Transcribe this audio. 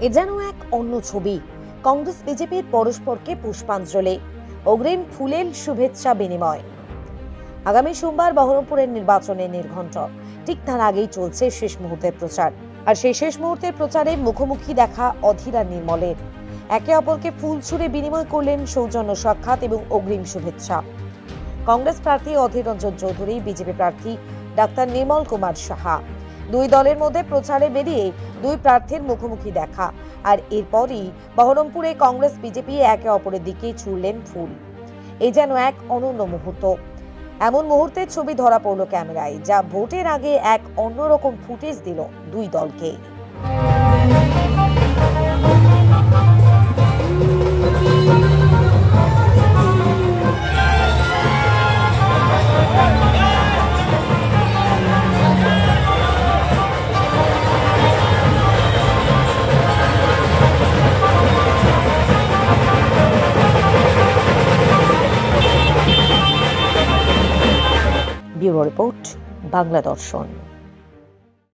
এ যেন এক অন্য ছবি। কংগ্রেস বিজেপির পরস্পরকে পুষ্পাঞ্জলি, অগ্রিম ফুলেল শুভেচ্ছা বিনিময়। আগামী সোমবার বহরমপুরের নির্বাচনের নির্ঘণ্ট, ঠিক তার আগেই চলছে শেষ মুহূর্তের প্রচার। আর সেই শেষ মুহূর্তের প্রচারে মুখোমুখি দেখা অধীর আর নির্মলের। একে অপরকে ফুল ছুঁড়ে বিনিময় করলেন সৌজন্য সাক্ষাৎ এবং অগ্রিম শুভেচ্ছা। কংগ্রেস প্রার্থী অধীর রঞ্জন চৌধুরী, বিজেপি প্রার্থী ডাক্তার নির্মল কুমার সাহা। দুই দলের মধ্যে প্রচারে বেরিয়ে দুই প্রার্থীর মুখোমুখি দেখা, আর এরপরই বহরমপুরে কংগ্রেস বিজেপি একে অপরের দিকে ছুড়লেন ফুল। এই যেন এক অনন্য মুহূর্ত। এমন মুহূর্তের ছবি ধরা পড়ল ক্যামেরায়, যা ভোটের আগে এক অন্যরকম ফুটেজ দিল দুই দলকে। ব্যুরো রিপোর্ট, বাংলা দর্শন।